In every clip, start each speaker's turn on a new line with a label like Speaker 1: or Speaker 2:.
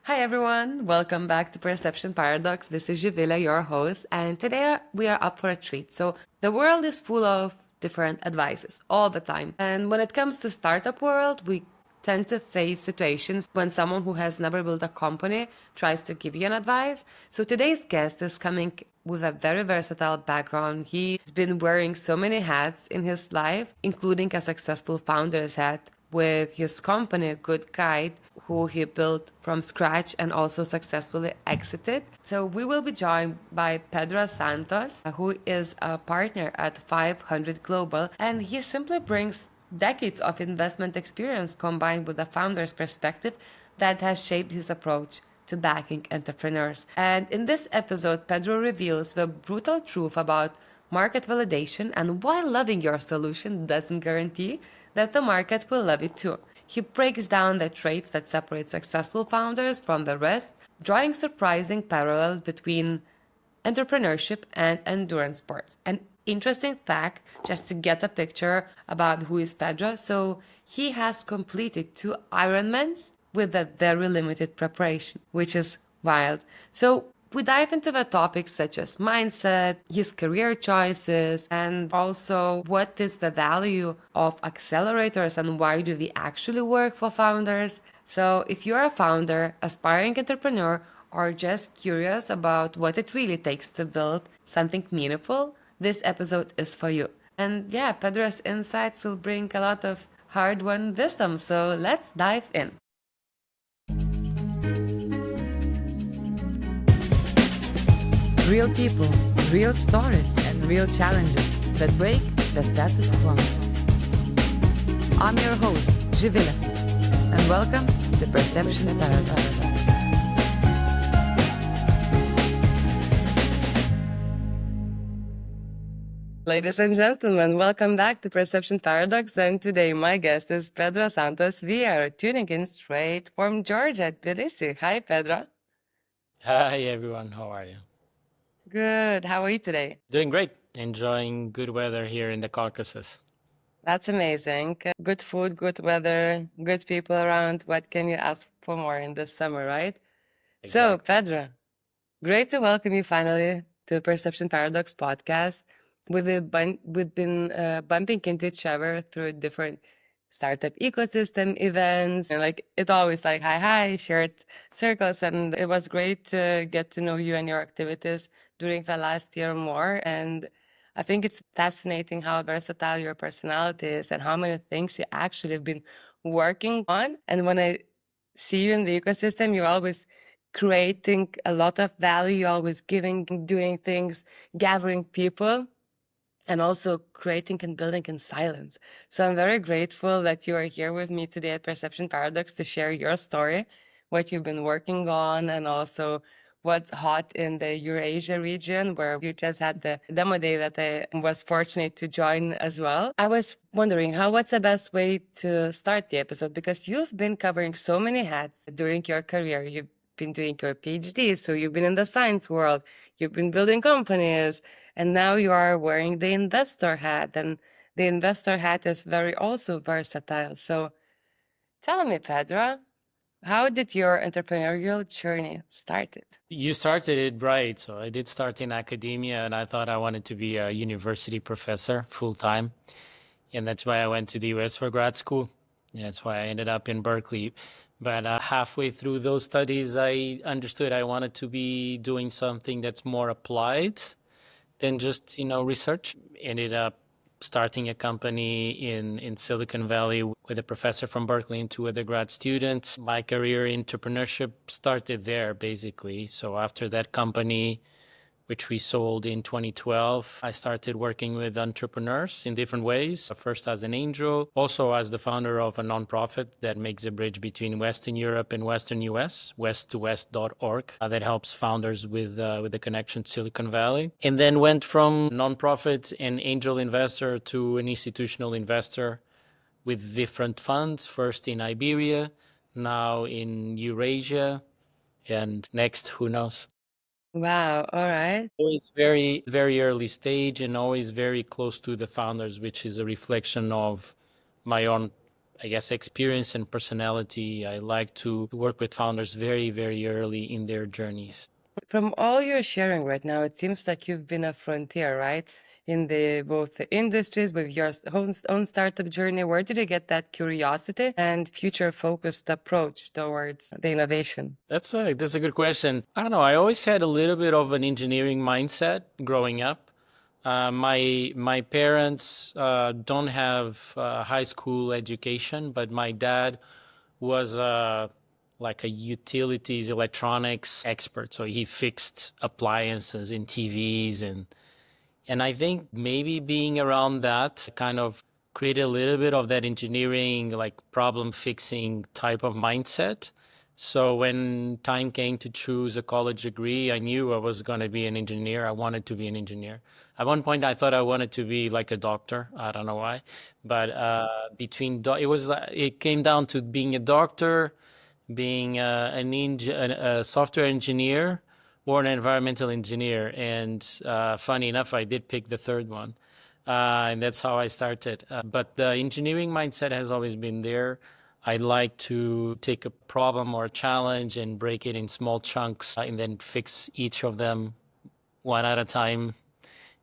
Speaker 1: Hi everyone, welcome back to Perception Paradox. This is Javila, your host, and today we are up for a treat. So the world is full of different advices all the time. And when it comes to startup world, we tend to face situations when someone who has never built a company tries to give you an advice. So today's guest is coming with a very versatile background. He's been wearing so many hats in his life, including a successful founder's hat with his company, Good Guide, who he built from scratch and also successfully exited. So we will be joined by Pedro Santos, who is a partner at 500 Global, and he simply brings decades of investment experience combined with a founder's perspective that has shaped his approach to backing entrepreneurs. And in this episode, Pedro reveals the brutal truth about market validation and why loving your solution doesn't guarantee that the market will love it too. He breaks down the traits that separate successful founders from the rest, drawing surprising parallels between entrepreneurship and endurance sports. An interesting fact, just to get a picture about who is Pedro. So he has completed 2 Ironmans with a very limited preparation, which is wild. So we dive into the topics such as mindset, his career choices, and also what is the value of accelerators and why do they actually work for founders. So if you're a founder, aspiring entrepreneur, or just curious about what it really takes to build something meaningful, this episode is for you. And yeah, Pedro's insights will bring a lot of hard-won wisdom, so let's dive in. Real people, real stories, and real challenges that break the status quo. I'm your host, Javila, and welcome to Perception Paradox. Ladies and gentlemen, welcome back to Perception Paradox, and today my guest is Pedro Santos Vieira, tuning in straight from Georgia, Tbilisi. Hi, Pedro.
Speaker 2: Hi everyone, how are you?
Speaker 1: Good. How are you today?
Speaker 2: Doing great. Enjoying good weather here in the Caucasus.
Speaker 1: That's amazing. Good food, good weather, good people around. What can you ask for more in this summer, right? So,
Speaker 2: Exactly.
Speaker 1: Pedro, great to welcome you finally to Perception Paradox podcast. We've been bumping into each other through different startup ecosystem events, and like it always like hi, shared circles, and it was great to get to know you and your activities during the last year more. And I think it's fascinating how versatile your personality is and how many things you actually have been working on. And when I see you in the ecosystem, you're always creating a lot of value, you're always giving, doing things, gathering people, and also creating and building in silence. So I'm very grateful that you are here with me today at Perception Paradox to share your story, what you've been working on, and also what's hot in the Eurasia region, where you just had the demo day that I was fortunate to join as well. I was wondering what's the best way to start the episode, because you've been covering so many hats during your career. You've been doing your PhD, so you've been in the science world, you've been building companies, and now you are wearing the investor hat, and the investor hat is very also versatile. So tell me, Pedro, how did your entrepreneurial journey started?
Speaker 2: You started it right. So I did start in academia and I thought I wanted to be a university professor full time. And that's why I went to the US for grad school. And that's why I ended up in Berkeley. But halfway through those studies, I understood I wanted to be doing something that's more applied than just, research. Ended up starting a company in Silicon Valley with a professor from Berkeley and 2 other grad students. My career in entrepreneurship started there, basically. So after that company, which we sold in 2012. I started working with entrepreneurs in different ways. First as an angel, also as the founder of a nonprofit that makes a bridge between Western Europe and Western US, west2west.org, that helps founders with the connection to Silicon Valley. And then went from nonprofit and angel investor to an institutional investor with different funds, first in Iberia, now in Eurasia, and next, who knows?
Speaker 1: Wow, all right.
Speaker 2: Always very, very early stage and always very close to the founders, which is a reflection of my own I guess, experience and personality. I like to work with founders very, very early in their journeys.
Speaker 1: From all you're sharing right now, it seems like you've been a frontier, right? In the both the industries with your own startup journey. Where did you get that curiosity and future-focused approach towards the innovation?
Speaker 2: That's a good question. I don't know. I always had a little bit of an engineering mindset growing up. My parents don't have high school education, but my dad was like a utilities electronics expert. So he fixed appliances in TVs, and I think maybe being around that kind of created a little bit of that engineering, like problem fixing type of mindset. So when time came to choose a college degree, I knew I was going to be an engineer. I wanted to be an engineer. At one point, I thought I wanted to be like a doctor. I don't know why, but it came down to being a doctor, being a software engineer, or an environmental engineer. And funny enough, I did pick the third one. And that's how I started. But the engineering mindset has always been there. I like to take a problem or a challenge and break it in small chunks and then fix each of them one at a time.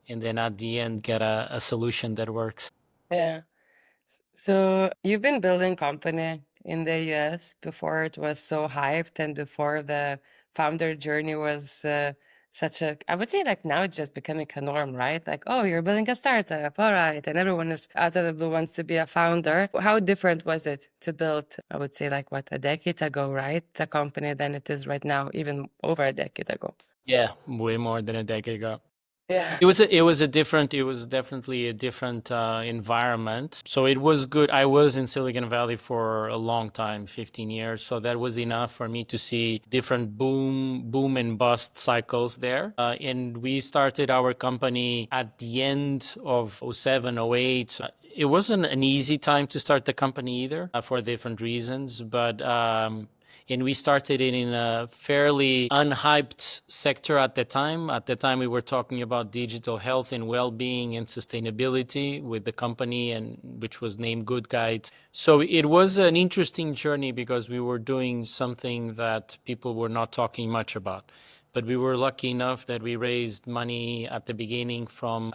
Speaker 2: And then at the end, get a solution that works.
Speaker 1: Yeah. So you've been building company in the US before it was so hyped and before the founder journey was such a, I would say like now it's just becoming a norm, right? Like, oh, you're building a startup, all right. And everyone is out of the blue wants to be a founder. How different was it to build, I would say like what, a decade ago, right? The company than it is right now, even over a decade ago.
Speaker 2: Yeah, way more than a decade ago.
Speaker 1: Yeah.
Speaker 2: It was definitely a different environment. So it was good. I was in Silicon Valley for a long time, 15 years. So that was enough for me to see different boom and bust cycles there. And we started our company at the end of '07, '08. It wasn't an easy time to start the company either, for different reasons, but and we started it in a fairly unhyped sector at the time. At the time, we were talking about digital health and well-being and sustainability with the company, and which was named Good Guide. So it was an interesting journey because we were doing something that people were not talking much about. But we were lucky enough that we raised money at the beginning from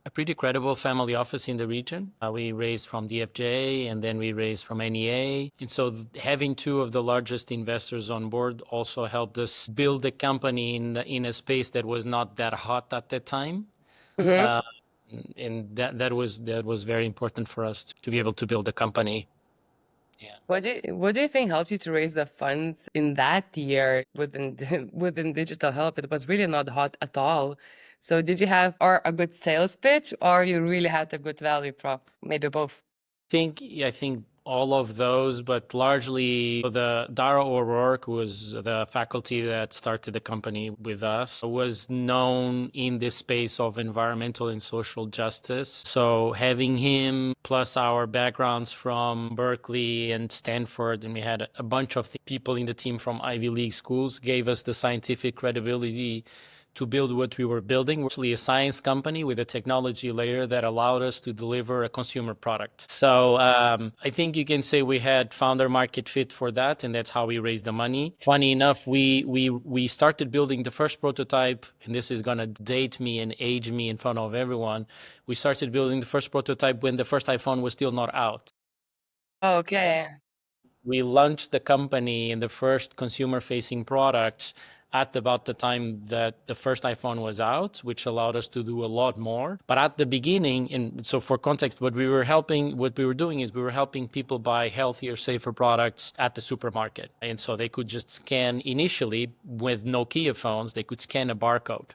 Speaker 2: a pretty credible family office in the region. We raised from DFJ and then we raised from NEA. And so having two of the largest investors on board also helped us build the company in a space that was not that hot at that time.
Speaker 1: Mhm.
Speaker 2: Uh, and that was very important for us to be able to build a company. Yeah.
Speaker 1: What do you think helped you to raise the funds in that year within within digital health? It was really not hot at all. So did you have or a good sales pitch or you really had a good value prop? Maybe both.
Speaker 2: I think all of those, but largely the Dara O'Rourke, who was the faculty that started the company with us, was known in this space of environmental and social justice. So having him plus our backgrounds from Berkeley and Stanford, and we had a bunch of people in the team from Ivy League schools, gave us the scientific credibility to build what we were building. We're actually a science company with a technology layer that allowed us to deliver a consumer product. So I think you can say we had founder market fit for that, and that's how we raised the money. Funny enough, we started building the first prototype, and this is gonna date me and age me in front of everyone. We started building the first prototype when the first iPhone was still not out.
Speaker 1: Okay.
Speaker 2: We launched the company and the first consumer-facing products at about the time that the first iPhone was out, which allowed us to do a lot more. But at the beginning, and so for context, what we were doing is we were helping people buy healthier, safer products at the supermarket. And so they could just scan initially with Nokia phones, they could scan a barcode,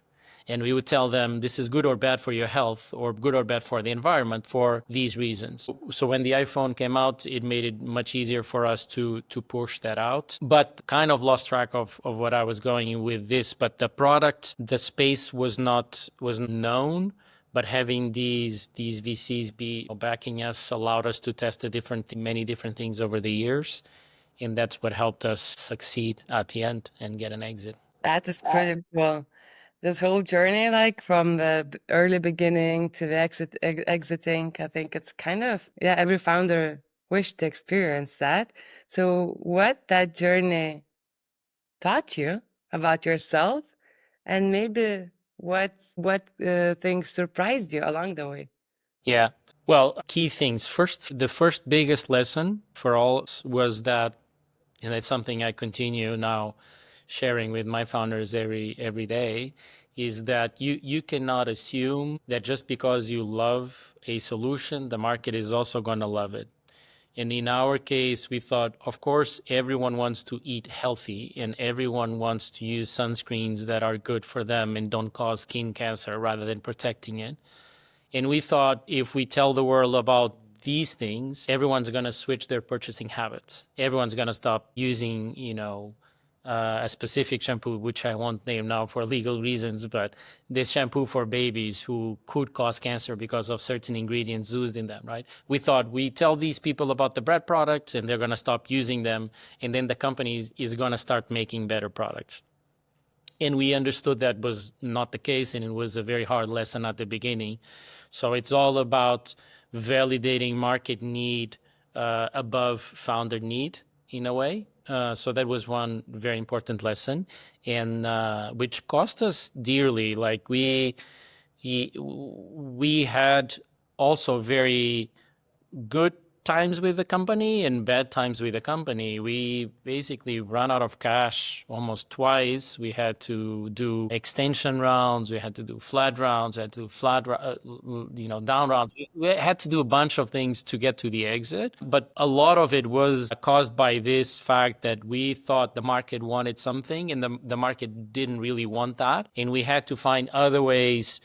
Speaker 2: and we would tell them this is good or bad for your health or good or bad for the environment for these reasons. So when the iPhone came out, it made it much easier for us to push that out, but kind of lost track of what I was going with this. But the product, the space was known, but having these VCs be backing us allowed us to test many different things over the years, and that's what helped us succeed at the end and get an exit.
Speaker 1: That is pretty cool. this whole journey, like from the early beginning to the exiting, I think it's kind of, yeah, every founder wish to experience that. So what that journey taught you about yourself, and maybe what things surprised you along the way?
Speaker 2: Yeah. Well, key things. First, the first biggest lesson for all was that, and that's something I continue now sharing with my founders every day, is that you cannot assume that just because you love a solution, the market is also going to love it. And in our case, we thought, of course, everyone wants to eat healthy and everyone wants to use sunscreens that are good for them and don't cause skin cancer rather than protecting it. And we thought if we tell the world about these things, everyone's going to switch their purchasing habits. Everyone's going to stop using, a specific shampoo, which I won't name now for legal reasons, but this shampoo for babies who could cause cancer because of certain ingredients used in them, right? We thought we tell these people about the bread products and they're going to stop using them. And then the company is going to start making better products. And we understood that was not the case, and it was a very hard lesson at the beginning. So it's all about validating market need above founder need in a way. So that was one very important lesson, and which cost us dearly. Like we had also very good times with the company and bad times with the company. We basically ran out of cash almost twice. We had to do extension rounds. We had to do flat rounds. We had to do down rounds. We had to do a bunch of things to get to the exit. But a lot of it was caused by this fact that we thought the market wanted something and the market didn't really want that. And we had to find other ways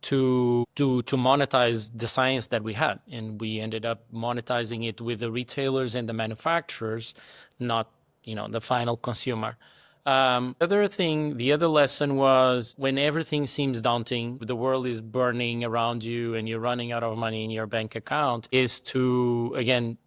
Speaker 2: to monetize the science that we had, and we ended up monetizing it with the retailers and the manufacturers, not the final consumer. The other lesson was when everything seems daunting, the world is burning around you, and you're running out of money in your bank account, is to again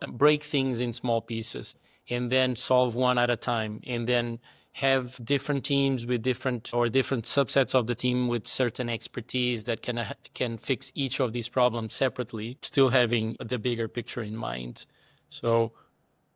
Speaker 2: break things in small pieces, and then solve one at a time, and then have different teams with different subsets of the team with certain expertise that can fix each of these problems separately, still having the bigger picture in mind. So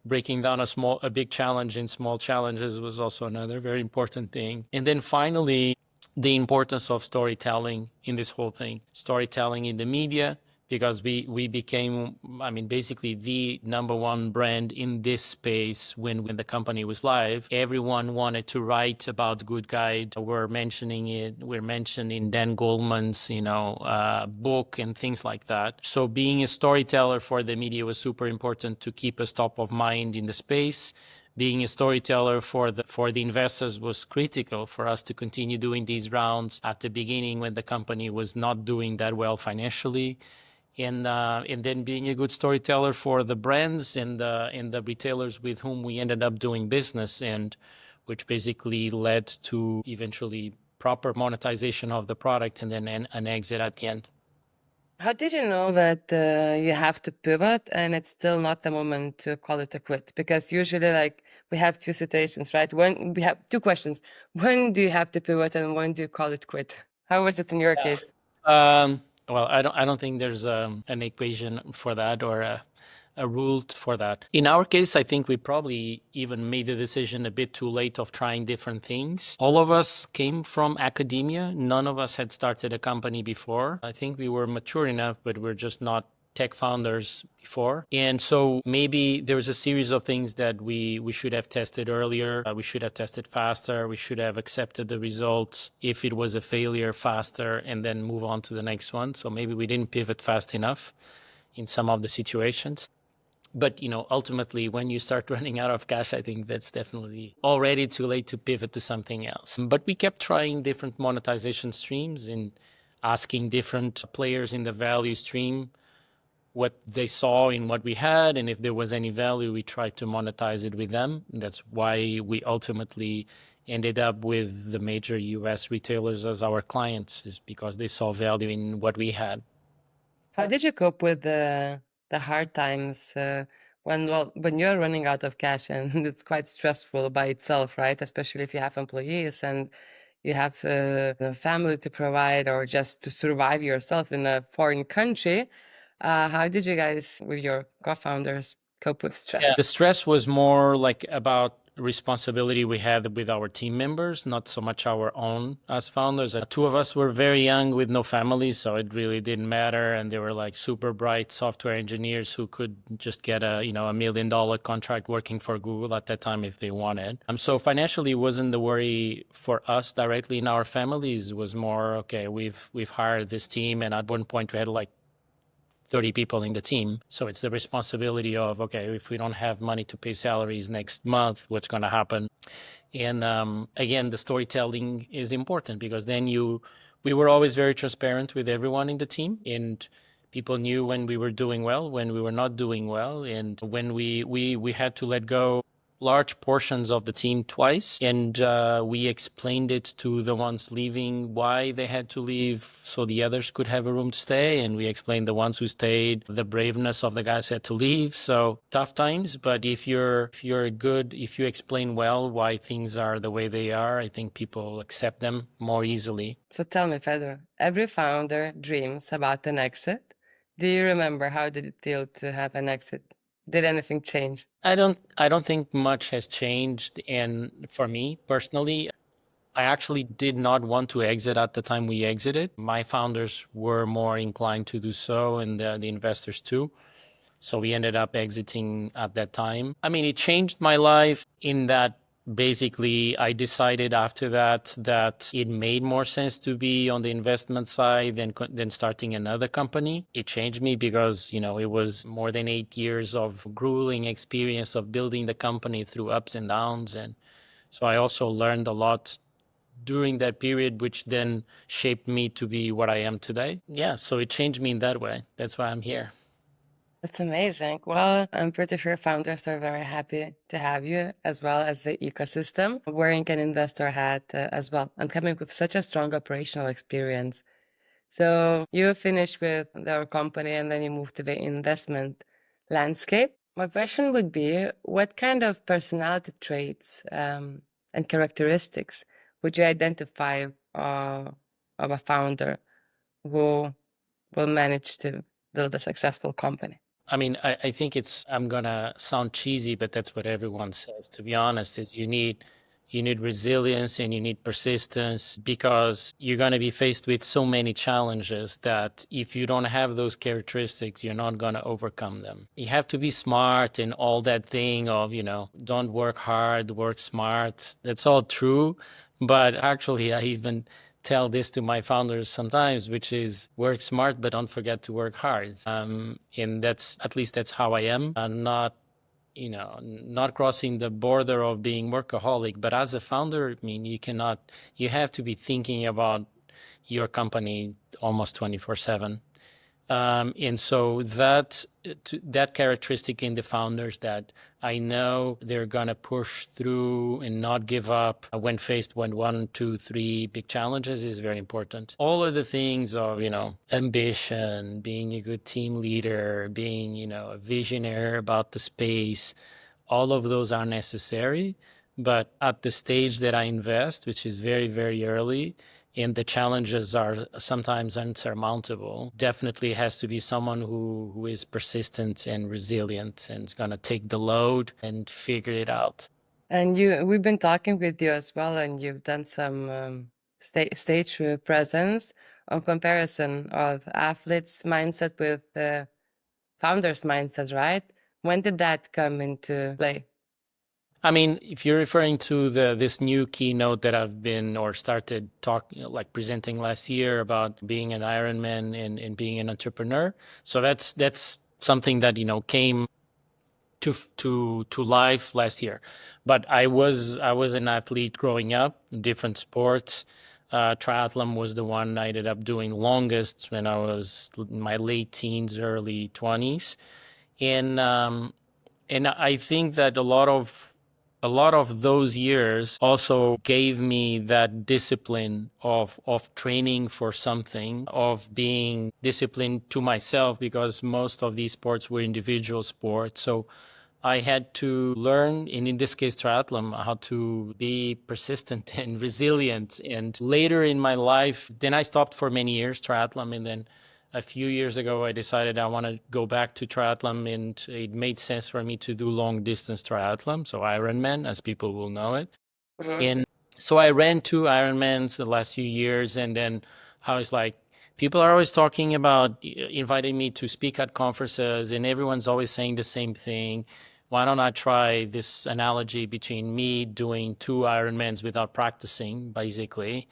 Speaker 2: breaking down a big challenge in small challenges was also another very important thing. And then finally, the importance of storytelling in this whole thing. Storytelling in the media, because we became, I mean, basically the number one brand in this space when the company was live. Everyone wanted to write about Good Guide. We're mentioning it. We're mentioning Dan Goldman's, book and things like that. So being a storyteller for the media was super important to keep us top of mind in the space. Being a storyteller for the investors was critical for us to continue doing these rounds at the beginning when the company was not doing that well financially, and then being a good storyteller for the brands and the retailers with whom we ended up doing business, and which basically led to eventually proper monetization of the product and then an exit at the end.
Speaker 1: How did you know that you have to pivot and it's still not the moment to call it a quit? Because usually, like, we have two situations, right? When we have two questions: when do you have to pivot, and when do you call it quit? How was it in your case?
Speaker 2: Well, I don't think there's an equation for that or a rule for that. In our case, I think we probably even made the decision a bit too late of trying different things. All of us came from academia. None of us had started a company before. I think we were mature enough, but we're just not tech founders before. And so maybe there was a series of things that we should have tested earlier. We should have tested faster. We should have accepted the results if it was a failure faster and then move on to the next one. So maybe we didn't pivot fast enough in some of the situations. But ultimately, when you start running out of cash, I think that's definitely already too late to pivot to something else. But we kept trying different monetization streams and asking different players in the value stream what they saw in what we had, and if there was any value, we tried to monetize it with them. And that's why we ultimately ended up with the major US retailers as our clients, is because they saw value in what we had.
Speaker 1: How did you cope with the hard times when you're running out of cash and it's quite stressful by itself, right? Especially if you have employees and you have a family to provide or just to survive yourself in a foreign country. How did you guys, with your co-founders, cope with stress?
Speaker 2: Yeah, the stress was more like about responsibility we had with our team members, not so much our own as founders. Two of us were very young with no families, so it really didn't matter. And they were like super bright software engineers who could just get a $1 million contract working for Google at that time if they wanted. So financially, it wasn't the worry for us directly in our families. It was more, okay, we've hired this team, and at one point we had like 30 people in the team. So it's the responsibility of, okay, if we don't have money to pay salaries next month, what's going to happen? And again, the storytelling is important because then we were always very transparent with everyone in the team, and people knew when we were doing well, when we were not doing well, and when we had to let go large portions of the team twice, and we explained it to the ones leaving why they had to leave so the others could have a room to stay, and we explained the ones who stayed the braveness of the guys who had to leave. So tough times, but if you explain well why things are the way they are, I think people accept them more easily.
Speaker 1: So tell me, Pedro, every founder dreams about an exit. Do you remember how did it feel to have an exit? Did anything change?
Speaker 2: I don't think much has changed. And for me personally, I actually did not want to exit at the time we exited. My founders were more inclined to do so, and the investors too. So we ended up exiting at that time. I mean, it changed my life in that basically I decided after that it made more sense to be on the investment side than starting another company. It changed me because, it was more than 8 years of grueling experience of building the company through ups and downs. And so I also learned a lot during that period, which then shaped me to be what I am today. Yeah, so it changed me in that way. That's why I'm here.
Speaker 1: That's amazing. Well, I'm pretty sure founders are very happy to have you, as well as the ecosystem, wearing an investor hat as well, and coming with such a strong operational experience. So you finished with our company and then you moved to the investment landscape. My question would be, what kind of personality traits and characteristics would you identify of a founder who will manage to build a successful company?
Speaker 2: I mean, I think I'm gonna sound cheesy, but that's what everyone says, to be honest, is you need resilience and you need persistence because you're gonna be faced with so many challenges that if you don't have those characteristics, you're not gonna overcome them. You have to be smart and all that thing of, don't work hard, work smart. That's all true. But actually, I even tell this to my founders sometimes, which is work smart, but don't forget to work hard. And that's how I am. Not crossing the border of being workaholic. But as a founder, I mean, you have to be thinking about your company almost 24/7. And so that characteristic in the founders that I know they're going to push through and not give up when faced with 1, 2, 3 big challenges is very important. All of the things of, ambition, being a good team leader, being, a visionary about the space, all of those are necessary. But at the stage that I invest, which is very, very early, and the challenges are sometimes unsurmountable, definitely has to be someone who is persistent and resilient and is going to take the load and figure it out.
Speaker 1: And we've been talking with you as well, and you've done some stage presence on comparison of athletes' mindset with the founder's mindset, right? When did that come into play?
Speaker 2: I mean, if you're referring to this new keynote that I've been or started presenting last year about being an Ironman and being an entrepreneur, so that's something that came to life last year. But I was an athlete growing up, different sports. Triathlon was the one I ended up doing longest when I was in my late teens, early 20s, and I think that a lot of those years also gave me that discipline of training for something, of being disciplined to myself, because most of these sports were individual sports. So I had to learn, and in this case, triathlon, how to be persistent and resilient. And later in my life, then I stopped for many years triathlon, and then a few years ago, I decided I want to go back to triathlon, and it made sense for me to do long distance triathlon, so Ironman, as people will know it.
Speaker 1: Mhm.
Speaker 2: And so I ran 2 Ironmans the last few years, and then I was like, people are always talking about inviting me to speak at conferences, and everyone's always saying the same thing. Why don't I try this analogy between me doing 2 Ironmans without practicing, basically,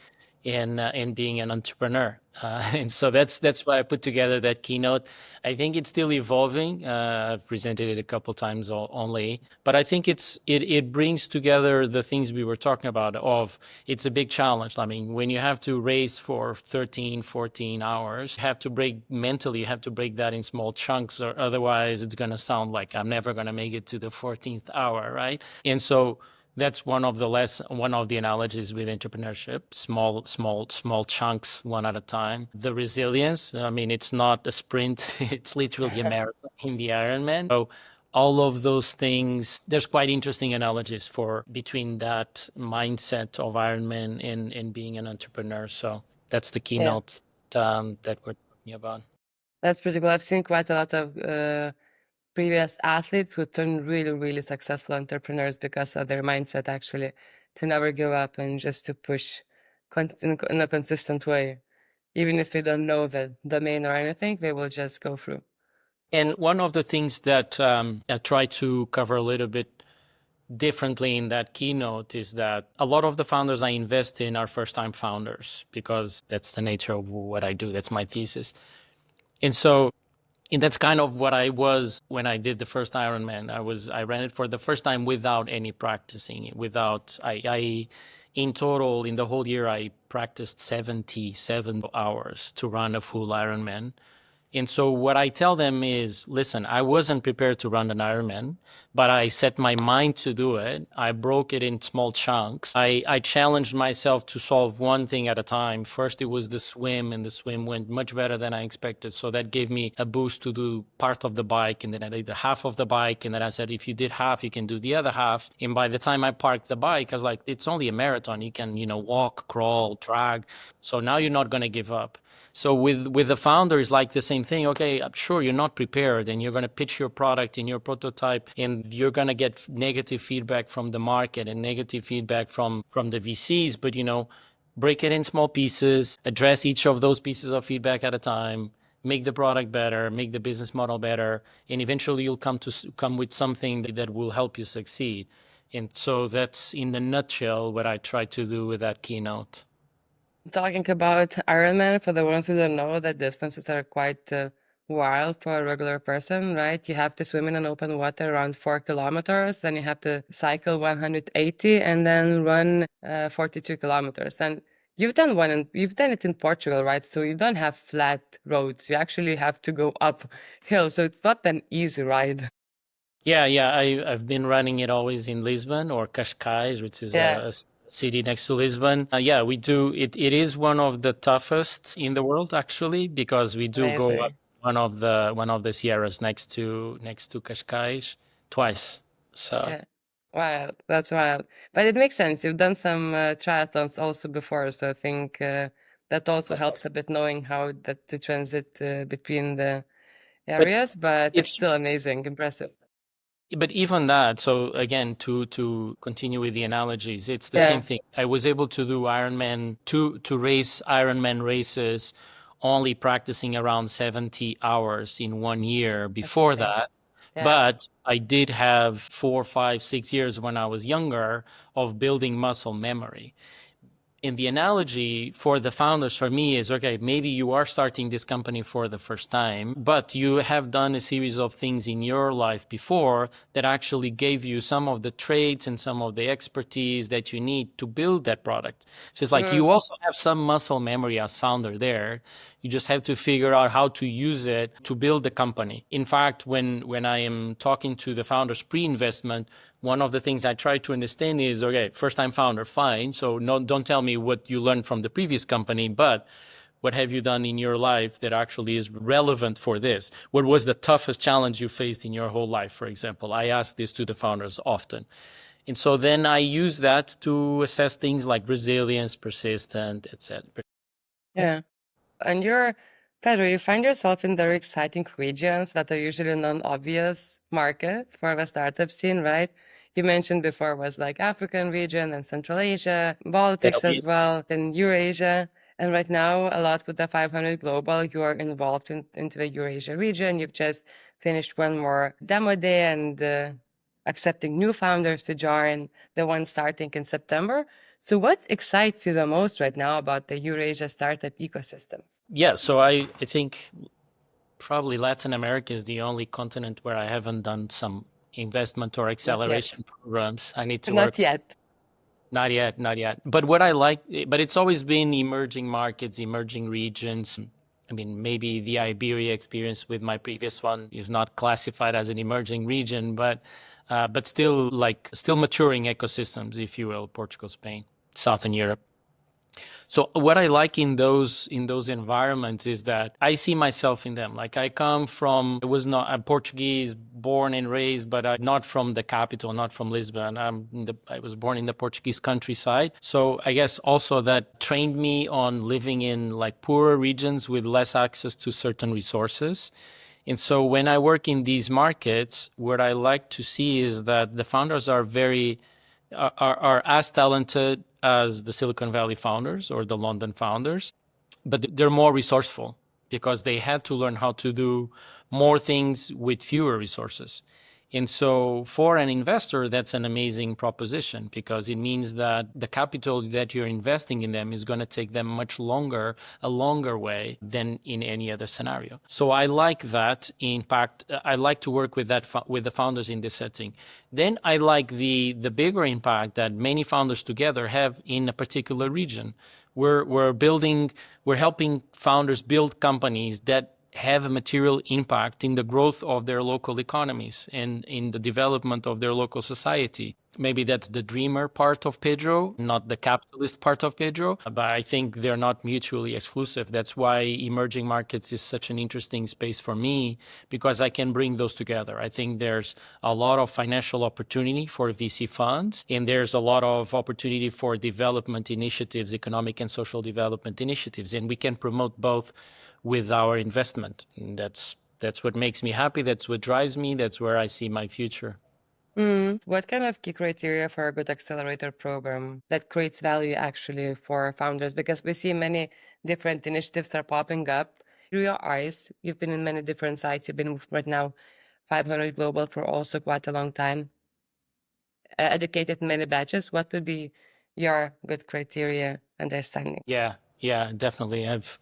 Speaker 2: and being an entrepreneur? And so that's why I put together that keynote. I think it's still evolving. I've presented it a couple times only, but I think it brings together the things we were talking about. Of it's a big challenge. I mean, when you have to race for 13, 14 hours, you have to break mentally. You have to break that in small chunks, or otherwise it's going to sound like I'm never going to make it to the 14th hour, right? And so that's one of the analogies with entrepreneurship: small chunks, one at a time. The resilience, I mean, it's not a sprint, it's literally a marathon in the Ironman. So all of those things, there's quite interesting analogies for between that mindset of Ironman and being an entrepreneur. So that's the
Speaker 1: Yeah,
Speaker 2: keynote that we're talking about.
Speaker 1: that's pretty cool. I've seen quite a lot of previous athletes who turn really, really successful entrepreneurs because of their mindset, actually, to never give up and just to push in a consistent way. Even if they don't know the domain or anything, they will just go through.
Speaker 2: And one of the things that I try to cover a little bit differently in that keynote is that a lot of the founders I invest in are first time founders, because that's the nature of what I do. That's my thesis. And so, and that's kind of what I was when I did the first Ironman. I ran it for the first time without any practicing, without, I in total, in the whole year, I practiced 77 hours to run a full Ironman. And so what I tell them is, listen, I wasn't prepared to run an Ironman, but I set my mind to do it. I broke it in small chunks. I challenged myself to solve one thing at a time. First, it was the swim, and the swim went much better than I expected. So that gave me a boost to do part of the bike. And then I did half of the bike. And then I said, if you did half, you can do the other half. And by the time I parked the bike, I was like, it's only a marathon. You can, walk, crawl, drag. So now you're not going to give up. So with the founder, it's like the same thing. Okay, I'm sure you're not prepared, and you're going to pitch your product in your prototype, and you're going to get negative feedback from the market and negative feedback from the VCs. But break it in small pieces, address each of those pieces of feedback at a time, make the product better, make the business model better, and eventually you'll come with something that will help you succeed. And so that's in a nutshell what I try to do with that keynote.
Speaker 1: Talking about Ironman, for the ones who don't know, the distances are quite wild for a regular person, right? You have to swim in an open water around 4 kilometers, then you have to cycle 180, and then run 42 kilometers. And you've done it in Portugal, right? So you don't have flat roads. You actually have to go uphill. So it's not an easy ride.
Speaker 2: Yeah, yeah. I've been running it always in Lisbon, or Cascais, which is
Speaker 1: Yeah,
Speaker 2: a city next to Lisbon. Yeah, we do. It is one of the toughest in the world, actually, because we do go up
Speaker 1: amazing.
Speaker 2: one of the sierras next to Cascais twice. So,
Speaker 1: Yeah. Wild. That's wild. But it makes sense. You've done some triathlons also before, so I think that also helps a bit knowing how that to transit between the
Speaker 2: but
Speaker 1: areas, but it's
Speaker 2: it's
Speaker 1: still amazing, impressive.
Speaker 2: but even that. So again, to continue with the analogies, it's the same
Speaker 1: Yeah,
Speaker 2: thing. I was able to do Ironman to race Ironman races, only practicing around 70 hours in one year
Speaker 1: that's
Speaker 2: before
Speaker 1: insane.
Speaker 2: that.
Speaker 1: Yeah.
Speaker 2: But I did have 4, 5, 6 years when I was younger of building muscle memory. And the analogy for the founders for me is, okay, maybe you are starting this company for the first time, but you have done a series of things in your life before that actually gave you some of the traits and some of the expertise that you need to build that product. So it's like
Speaker 1: Mm,
Speaker 2: you also have some muscle memory as founder there. You just have to figure out how to use it to build the company. In fact, when I am talking to the founders pre-investment, one of the things I try to understand is, okay, first time founder, fine. So no, don't tell me what you learned from the previous company, but what have you done in your life that actually is relevant for this? What was the toughest challenge you faced in your whole life, for example? I ask this to the founders often. And so then I use that to assess things like resilience, persistent, etc.
Speaker 1: Yeah. And Pedro, you find yourself in very exciting regions that are usually non-obvious markets for the startup scene, right? You mentioned before was like African region and Central Asia,
Speaker 2: Middle
Speaker 1: Baltics as
Speaker 2: East.
Speaker 1: well, then Eurasia. And right now, a lot with the 500 Global, you are involved into the Eurasia region. You've just finished one more demo day and accepting new founders to join, the one starting in September. So what excites you the most right now about the Eurasia startup ecosystem?
Speaker 2: Yeah, so I think probably Latin America is the only continent where I haven't done some investment or
Speaker 1: Not yet.
Speaker 2: acceleration programs. I need to work.
Speaker 1: Not yet.
Speaker 2: Not yet, not yet. But what I like, but it's always been emerging markets, emerging regions. I mean, maybe the Iberia experience with my previous one is not classified as an emerging region, but still still maturing ecosystems, if you will, Portugal, Spain, Southern Europe. So what I like in those environments is that I see myself in them. Like I was not a Portuguese born and raised, but not from the capital, not from Lisbon. I was born in the Portuguese countryside. So I guess also that trained me on living in like poorer regions with less access to certain resources. And so when I work in these markets, what I like to see is that the founders are as talented as the Silicon Valley founders or the London founders, but they're more resourceful because they had to learn how to do more things with fewer resources. And so for an investor, that's an amazing proposition because it means that the capital that you're investing in them is going to take them a longer way than in any other scenario. So I like that. In fact, I like to work with with the founders in this setting. Then I like the bigger impact that many founders together have in a particular region. We're helping founders build companies that have a material impact in the growth of their local economies and in the development of their local society. Maybe that's the dreamer part of Pedro, not the capitalist part of Pedro, but I think they're not mutually exclusive. That's why emerging markets is such an interesting space for me because I can bring those together. I think there's a lot of financial opportunity for VC funds, and there's a lot of opportunity for development initiatives, economic and social development initiatives, and we can promote both with our investment. And that's what makes me happy. That's what drives me. That's where I see my future.
Speaker 1: What kind of key criteria for a good accelerator program that creates value actually for founders? Because we see many different initiatives are popping up. Through your eyes, you've been in many different sites. You've been right now 500 Global for also quite a long time, educated many batches. What would be your good criteria understanding?
Speaker 2: Yeah, definitely. I've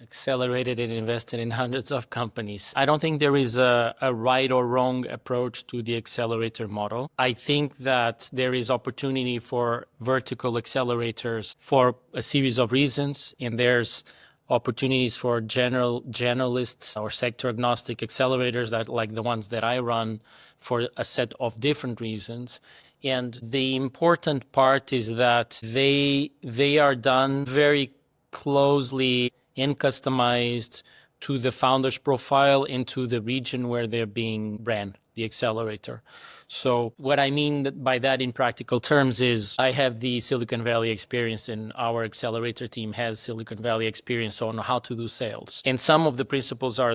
Speaker 2: accelerated and invested in hundreds of companies. I don't think there is a right or wrong approach to the accelerator model. I think that there is opportunity for vertical accelerators for a series of reasons, and there's opportunities for generalists or sector agnostic accelerators that like the ones that I run for a set of different reasons. And the important part is that they are done very closely and customized to the founder's profile and to the region where they're being ran, the accelerator. So what I mean by that in practical terms is I have the Silicon Valley experience and our accelerator team has Silicon Valley experience on how to do sales. And some of the principles are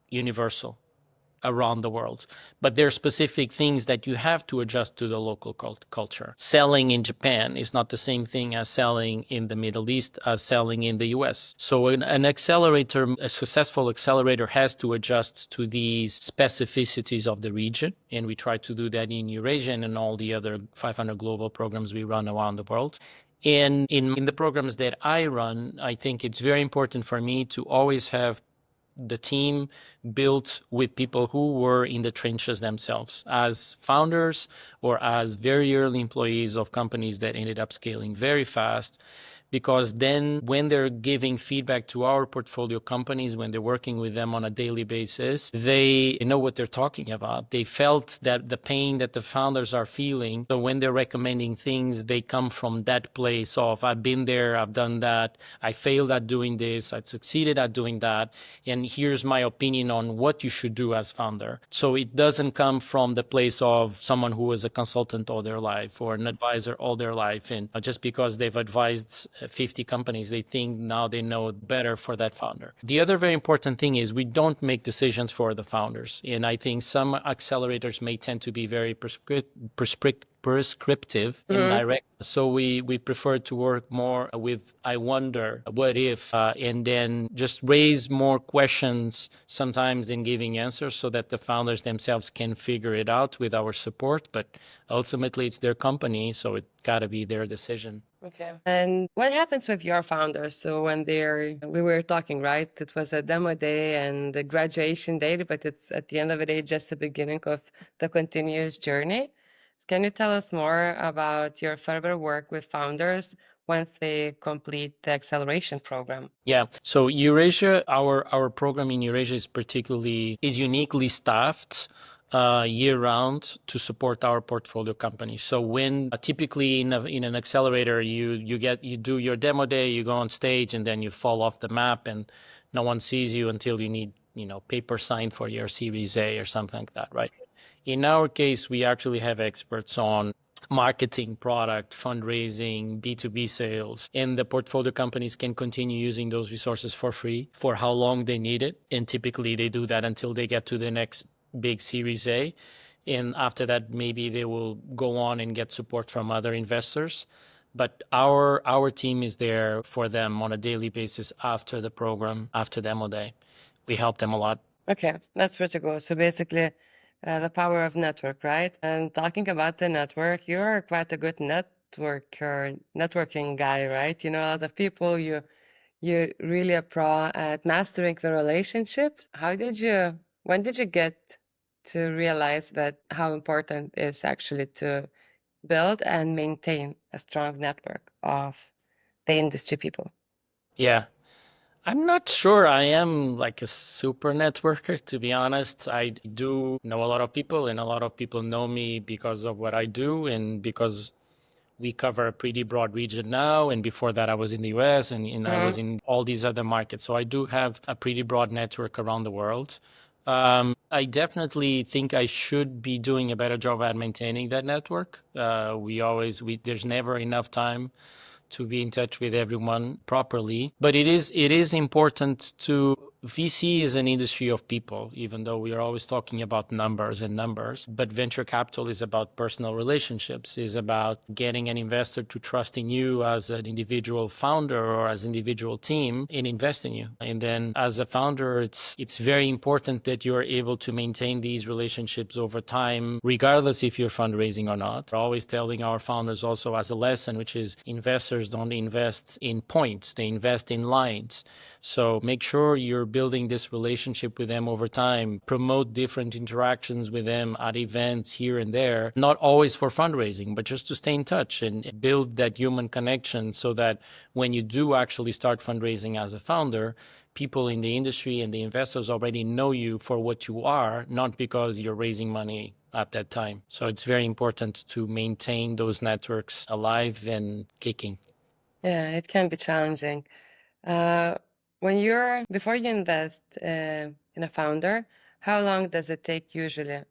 Speaker 2: universal around the world, but there are specific things that you have to adjust to the local culture. Selling in Japan is not the same thing as selling in the Middle East as selling in the US. So an accelerator, a successful accelerator has to adjust to these specificities of the region. And we try to do that in Eurasia and all the other 500 global programs we run around the world. And in the programs that I run, I think it's very important for me to always have the team built with people who were in the trenches themselves as founders or as very early employees of companies that ended up scaling very fast, because then when they're giving feedback to our portfolio companies, when they're working with them on a daily basis, they know what they're talking about. They felt that the pain that the founders are feeling. So when they're recommending things, they come from that place of, I've been there, I've done that, I failed at doing this, I succeeded at doing that, and here's my opinion on what you should do as founder. So it doesn't come from the place of someone who was a consultant all their life or an advisor all their life, and just because they've advised 50 companies, they think now they know better for that founder. The other very important thing is we don't make decisions for the founders. And I think some accelerators may tend to be very prescriptive and direct. So we prefer to work more with I wonder, what if, and then just raise more questions sometimes than giving answers so that the founders themselves can figure it out with our support. But ultimately, it's their company, so it got to be their decision.
Speaker 1: Okay. And what happens with your founders? So when we were talking, right? It was a demo day and the graduation day, but it's at the end of the day, just the beginning of the continuous journey. Can you tell us more about your further work with founders once they complete the acceleration program?
Speaker 2: Yeah. So Eurasia, our program in Eurasia is uniquely staffed year round to support our portfolio companies. So when typically in an accelerator, you do your demo day, you go on stage, and then you fall off the map, and no one sees you until you need paper signed for your Series A or something like that, right? In our case, we actually have experts on marketing, product, fundraising, B2B sales, and the portfolio companies can continue using those resources for free for how long they need it. And typically they do that until they get to the next big Series A. And after that, maybe they will go on and get support from other investors. But our team is there for them on a daily basis after the program, after demo day. We help them a lot.
Speaker 1: Okay, that's where to go. So basically, the power of network, right? And talking about the network, you're quite a good networking guy, right? You know a lot of people. You're really a pro at mastering the relationships. When did you get to realize that how important it is actually to build and maintain a strong network of the industry people?
Speaker 2: Yeah. I'm not sure I am like a super networker, to be honest. I do know a lot of people, and a lot of people know me because of what I do and because we cover a pretty broad region now. And before that, I was in the US, and I was in all these other markets. So I do have a pretty broad network around the world. I definitely think I should be doing a better job at maintaining that network. There's never enough time to be in touch with everyone properly. But it is important to VC is an industry of people, even though we are always talking about numbers and numbers. But venture capital is about personal relationships, is about getting an investor to trust in you as an individual founder or as an individual team and invest in you. And then as a founder, it's very important that you're able to maintain these relationships over time, regardless if you're fundraising or not. We're always telling our founders also as a lesson, which is investors don't invest in points, they invest in lines. So make sure you're building this relationship with them over time, promote different interactions with them at events here and there, not always for fundraising, but just to stay in touch and build that human connection so that when you do actually start fundraising as a founder, people in the industry and the investors already know you for what you are, not because you're raising money at that time. So it's very important to maintain those networks alive and kicking.
Speaker 1: Yeah, it can be challenging. Uh, before you invest in a founder, how long does it take usually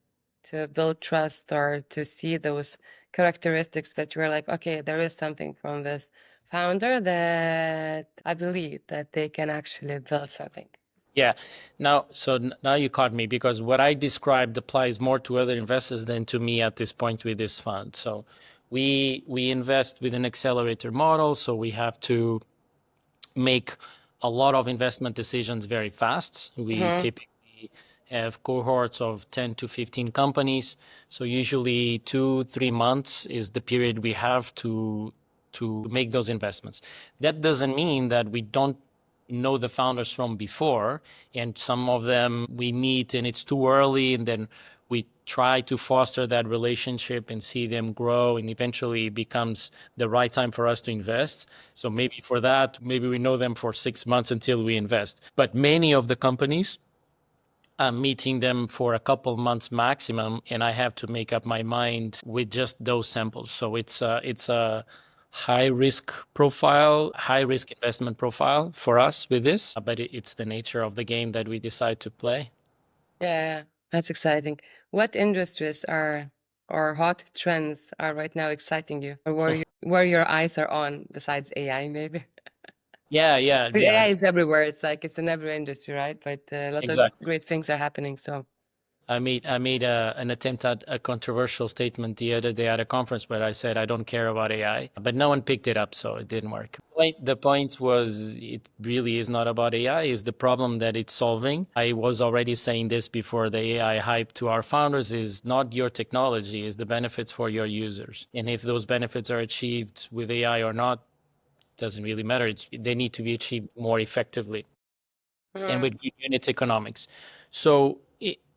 Speaker 1: to build trust or to see those characteristics that you're like, okay, there is something from this founder that I believe that they can actually build something?
Speaker 2: Yeah. Now you caught me, because what I described applies more to other investors than to me at this point with this fund. So we invest with an accelerator model, so we have to make a lot of investment decisions very fast. We typically have cohorts of 10 to 15 companies. So usually 2-3 months is the period we have to make those investments. That doesn't mean that we don't know the founders from before, and some of them we meet and it's too early, and then We try to foster that relationship and see them grow, and eventually it becomes the right time for us to invest. So maybe for that, maybe we know them for 6 months until we invest. But many of the companies, I'm meeting them for a couple months maximum, and I have to make up my mind with just those samples. So it's a high risk profile, high risk investment profile for us with this, but it's the nature of the game that we decide to play.
Speaker 1: Yeah, that's exciting. What industries are or hot trends are right now exciting you, or where your eyes are on besides AI, maybe?
Speaker 2: Yeah, yeah,
Speaker 1: But
Speaker 2: yeah,
Speaker 1: AI is everywhere. It's like it's in every industry, right? But a lot of
Speaker 2: exactly.
Speaker 1: great things are happening. So,
Speaker 2: I made an attempt at a controversial statement the other day at a conference where I said I don't care about AI, but no one picked it up, so it didn't work. The point was it really is not about AI, is the problem that it's solving. I was already saying this before the AI hype to our founders is not your technology, is the benefits for your users. And if those benefits are achieved with AI or not, doesn't really matter. They need to be achieved more effectively and with good unit economics. So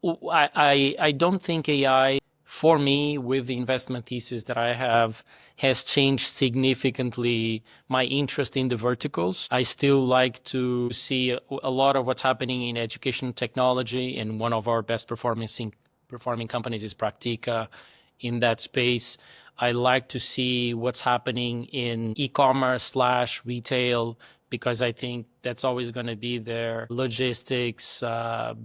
Speaker 2: I don't think AI, for me, with the investment thesis that I have, has changed significantly my interest in the verticals. I still like to see a lot of what's happening in education technology, and one of our best performing companies is Practica in that space. I like to see what's happening in e-commerce slash retail, because I think that's always going to be there. Logistics,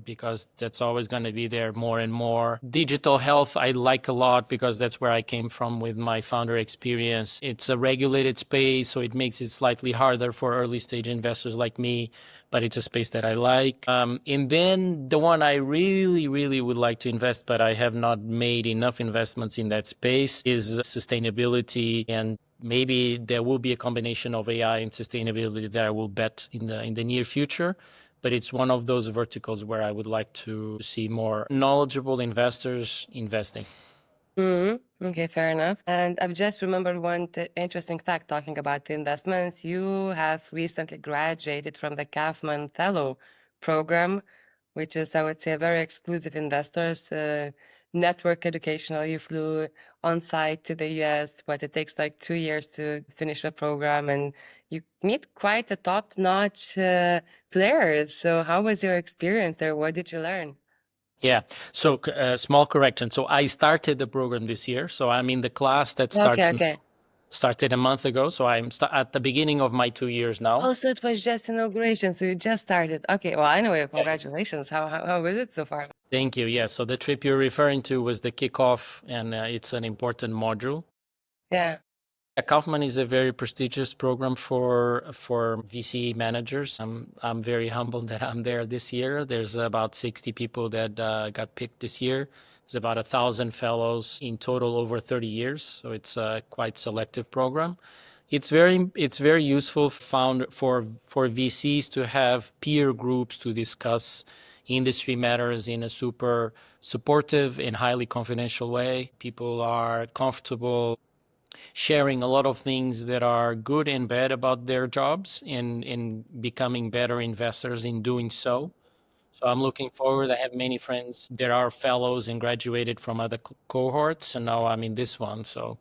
Speaker 2: because that's always going to be there more and more. Digital health, I like a lot because that's where I came from with my founder experience. It's a regulated space, so it makes it slightly harder for early stage investors like me, but it's a space that I like. And then the one I really, really would like to invest, but I have not made enough investments in that space, is sustainability. And maybe there will be a combination of AI and sustainability that I will bet in the near future. But it's one of those verticals where I would like to see more knowledgeable investors investing.
Speaker 1: Okay, fair enough. And I've just remembered one interesting fact talking about the investments. You have recently graduated from the Kauffman Fellow program, which is, I would say, a very exclusive investors network educational. You flew on site to the US, but it takes like 2 years to finish the program, and you meet quite a top-notch players. So how was your experience there? What did you learn?
Speaker 2: Yeah. So small correction. So I started the program this year. So I'm in the class that
Speaker 1: Okay, okay.
Speaker 2: started a month ago. So I'm at the beginning of my 2 years now.
Speaker 1: Oh, so it was just inauguration, so you just started. Okay, well, anyway, congratulations. How is it so far?
Speaker 2: Thank you. Yeah. So the trip you're referring to was the kickoff, and it's an important module.
Speaker 1: Yeah.
Speaker 2: Kauffman is a very prestigious program for VC managers. I'm very humbled that I'm there this year. There's about 60 people that got picked this year. There's about 1,000 fellows in total over 30 years, so it's a quite selective program. It's very useful for VCs to have peer groups to discuss industry matters in a super supportive and highly confidential way. People are comfortable sharing a lot of things that are good and bad about their jobs, and becoming better investors in doing so. So I'm looking forward. I have many friends that are fellows and graduated from other cohorts, and now I'm in this one. So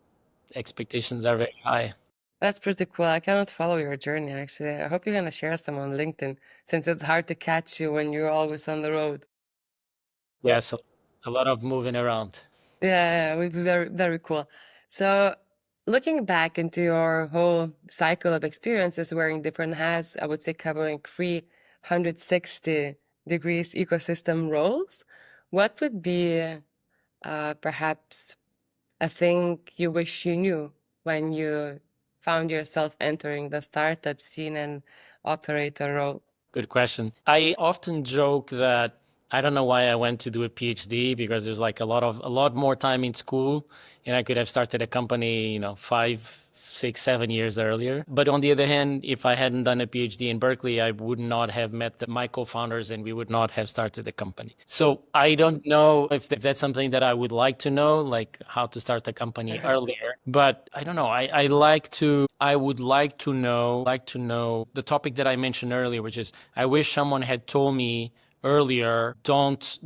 Speaker 2: expectations are very high.
Speaker 1: That's pretty cool. I cannot follow your journey, actually. I hope you're gonna share some on LinkedIn, since it's hard to catch you when you're always on the road.
Speaker 2: Yes, a lot of moving around.
Speaker 1: Yeah, it would be very, very cool. So, looking back into your whole cycle of experiences wearing different hats, I would say covering 360 degrees ecosystem roles, what would be perhaps a thing you wish you knew when you found yourself entering the startup scene and operator role?
Speaker 2: Good question. I often joke that I don't know why I went to do a PhD, because there's like a lot more time in school, and I could have started a company, 5, 6, 7 years earlier. But on the other hand, if I hadn't done a PhD in Berkeley, I would not have met my co-founders, and we would not have started the company. So I don't know if that's something that I would like to know, like how to start a company earlier. But I don't know. I would like to know the topic that I mentioned earlier, which is I wish someone had told me earlier, don't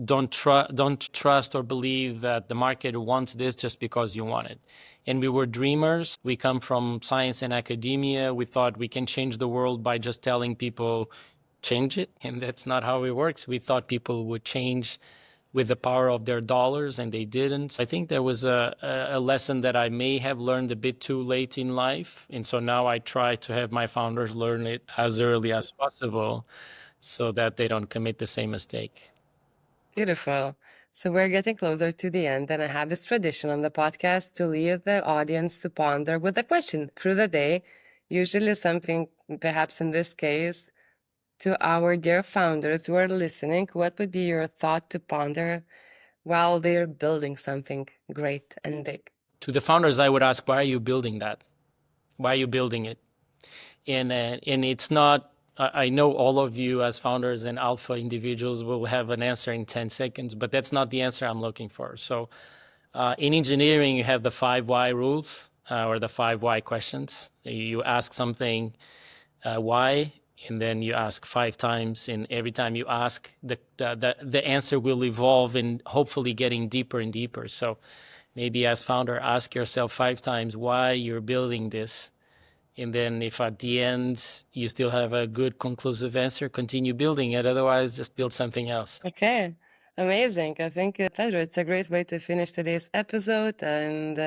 Speaker 2: trust or believe that the market wants this just because you want it. And we were dreamers. We come from science and academia. We thought we can change the world by just telling people change it, and that's not how it works. We thought people would change with the power of their dollars, and they didn't. I think there was a lesson that I may have learned a bit too late in life, and so now I try to have my founders learn it as early as possible so that they don't commit the same mistake.
Speaker 1: Beautiful. So we're getting closer to the end, and I have this tradition on the podcast to leave the audience to ponder with a question through the day, usually something, perhaps in this case, to our dear founders who are listening. What would be your thought to ponder while they're building something great and big?
Speaker 2: To the founders, I would ask, why are you building that? Why are you building it? And it's not, I know all of you as founders and alpha individuals will have an answer in 10 seconds, but that's not the answer I'm looking for. So in engineering, you have the 5 why rules or the 5 why questions. You ask something, why, and then you ask 5 times, and every time you ask, the answer will evolve and hopefully getting deeper and deeper. So maybe as founder, ask yourself 5 times why you're building this. And then if at the end you still have a good conclusive answer, continue building it. Otherwise, just build something else.
Speaker 1: Okay, amazing. I think, Pedro, it's a great way to finish today's episode. And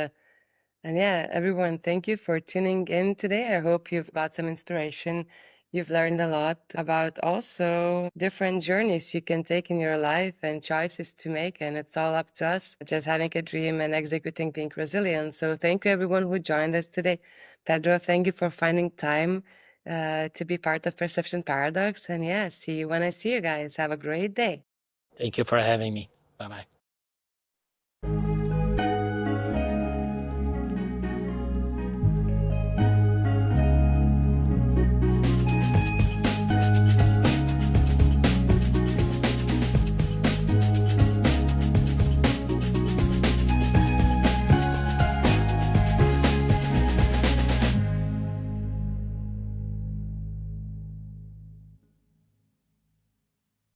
Speaker 1: yeah, everyone, thank you for tuning in today. I hope you've got some inspiration. You've learned a lot about also different journeys you can take in your life and choices to make. And it's all up to us, just having a dream and executing, being resilient. So thank you, everyone who joined us today. Pedro, thank you for finding time to be part of Perception Paradox. And yeah, see you when I see you guys. Have a great day.
Speaker 2: Thank you for having me. Bye-bye.